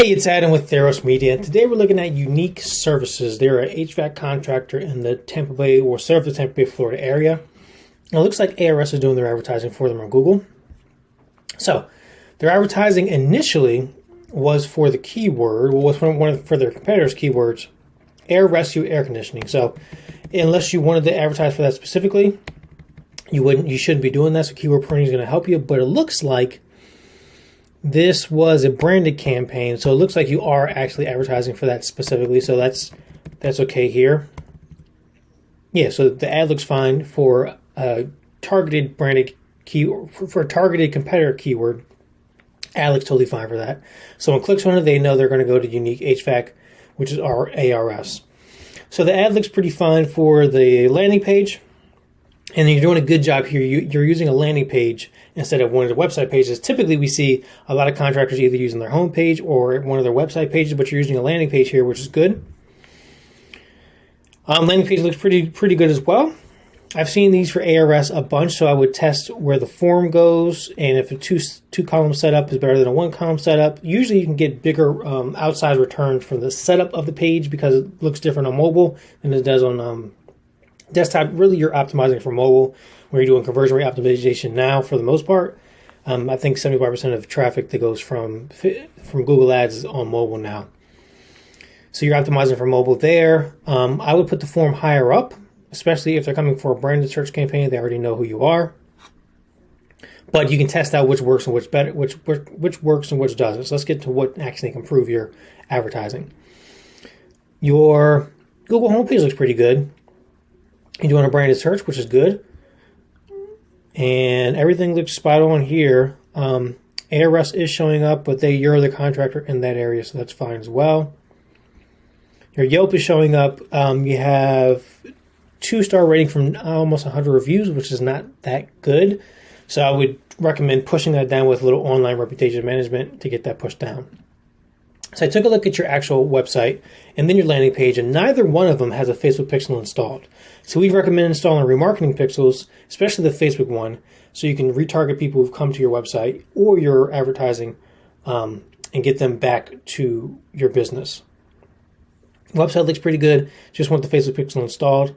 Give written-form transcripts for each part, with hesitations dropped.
Hey, it's Adam with Theros Media. Today we're looking at Unique Services. They're an HVAC contractor in the Tampa Bay or serve the Tampa Bay, Florida area. And it looks like ARS is doing their advertising for them on Google. So their advertising initially was for the keyword, for their competitors' keywords, air rescue, air conditioning. So unless you wanted to advertise for that specifically, you shouldn't be doing that. So keyword pruning is going to help you. But it looks like this was a branded campaign, so it looks like you are actually advertising for that specifically, so that's okay here. Yeah, so the ad looks fine for targeted branded for a targeted competitor keyword. Ad looks totally fine for that. So when clicks on it, they know they're going to go to Unique HVAC, which is our ARS. So the ad looks pretty fine for the landing page. And you're doing a good job here. You're using a landing page instead of one of the website pages. Typically, we see a lot of contractors either using their home page or one of their website pages, but you're using a landing page here, which is good. Landing page looks pretty good as well. I've seen these for ARS a bunch, so I would test where the form goes, and if a two-column setup is better than a one-column setup. Usually, you can get bigger outsized returns from the setup of the page because it looks different on mobile than it does on desktop. Really, you're optimizing for mobile, where you're doing conversion rate optimization now for the most part. I think 75% of traffic that goes from Google Ads is on mobile now. So you're optimizing for mobile there. I would put the form higher up, especially if they're coming for a branded search campaign. They already know who you are. But you can test out which works and which works and which doesn't. So let's get to what actually can improve your advertising. Your Google homepage looks pretty good. You're doing a branded search, which is good. And everything looks spot on here. ARS is showing up, but you're the contractor in that area, so that's fine as well. Your Yelp is showing up. You have 2-star rating from almost 100 reviews, which is not that good. So I would recommend pushing that down with a little online reputation management to get that pushed down. So I took a look at your actual website and then your landing page, and neither one of them has a Facebook pixel installed. So we recommend installing remarketing pixels, especially the Facebook one, so you can retarget people who've come to your website or your advertising and get them back to your business. Website looks pretty good. Just want the Facebook pixel installed.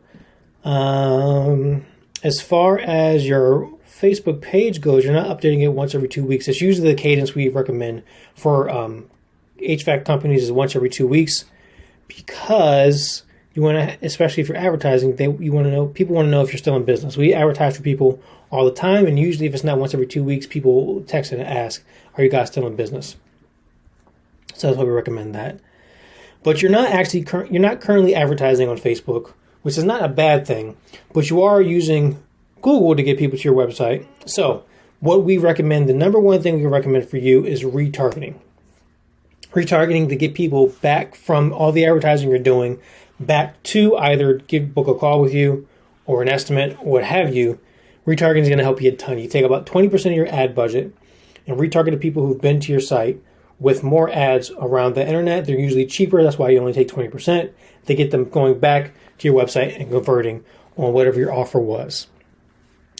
As far as your Facebook page goes, you're not updating it once every 2 weeks. It's usually the cadence we recommend for HVAC companies is once every 2 weeks, because you want to, especially if you're advertising, people want to know if you're still in business. We advertise for people all the time, and usually if it's not once every 2 weeks, people text and ask, "Are you guys still in business?" So that's why we recommend that. But you're not currently advertising on Facebook, which is not a bad thing, but you are using Google to get people to your website. So what we recommend, the number one thing we recommend for you is retargeting. Retargeting to get people back from all the advertising you're doing back to either book a call with you or an estimate or what have you. Retargeting is going to help you a ton. You take about 20% of your ad budget and retarget to people who've been to your site with more ads around the internet. They're usually cheaper. That's why you only take 20%. They get them going back to your website and converting on whatever your offer was.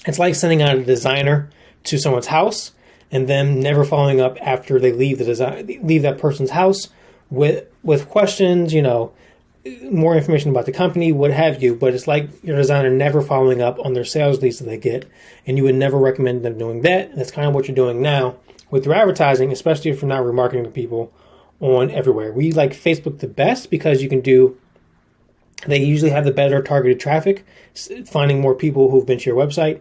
It's like sending out a designer to someone's house and then never following up after they leave that person's house with questions, more information about the company, what have you. But it's like your designer never following up on their sales leads that they get, and you would never recommend them doing that. And that's kind of what you're doing now with your advertising, especially if you're not remarketing to people on everywhere. We like Facebook the best because they usually have the better targeted traffic, finding more people who've been to your website,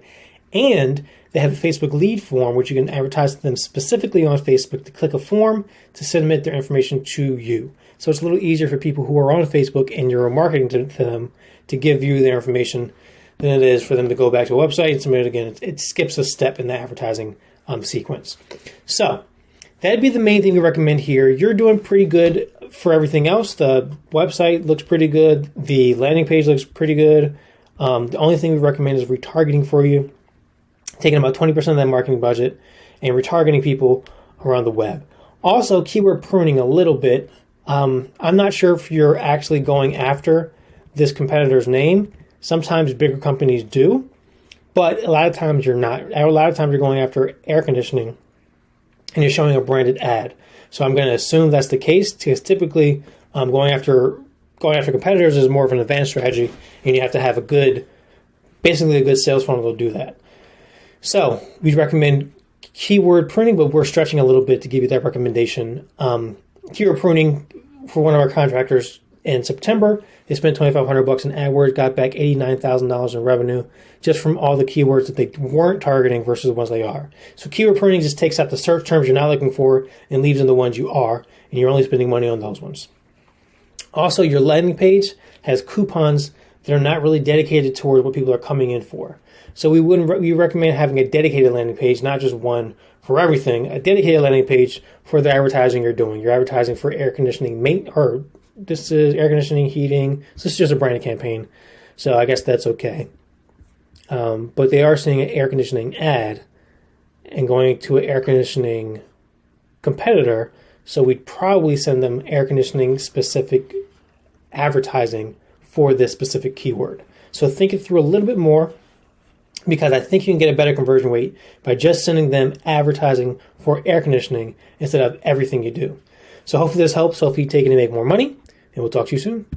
and they have a Facebook lead form, which you can advertise to them specifically on Facebook to click a form to submit their information to you. So it's a little easier for people who are on Facebook and you're marketing to them to give you their information than it is for them to go back to a website and submit it again. It skips a step in the advertising sequence. So that'd be the main thing we recommend here. You're doing pretty good for everything else. The website looks pretty good. The landing page looks pretty good. The only thing we recommend is retargeting for you, taking about 20% of that marketing budget and retargeting people around the web. Also, keyword pruning a little bit. I'm not sure if you're actually going after this competitor's name. Sometimes bigger companies do, but a lot of times you're not. A lot of times you're going after air conditioning and you're showing a branded ad. So I'm going to assume that's the case, because typically going after competitors is more of an advanced strategy, and you have to have basically a good sales funnel to do that. So we recommend keyword pruning, but we're stretching a little bit to give you that recommendation. Keyword pruning for one of our contractors in September, they spent $2,500 in AdWords, got back $89,000 in revenue just from all the keywords that they weren't targeting versus the ones they are. So keyword pruning just takes out the search terms you're not looking for and leaves in the ones you are, and you're only spending money on those ones. Also, your landing page has coupons that are not really dedicated toward what people are coming in for. So we recommend having a dedicated landing page, not just one for everything. A dedicated landing page for the advertising you're doing. You're advertising for air conditioning this is air conditioning, heating. So this is just a branded campaign. So I guess that's okay. But they are seeing an air conditioning ad and going to an air conditioning competitor. So we'd probably send them air conditioning specific advertising for this specific keyword. So think it through a little bit more, because I think you can get a better conversion rate by just sending them advertising for air conditioning instead of everything you do. So hopefully this helps. Hopefully you take it and make more money, and we'll talk to you soon.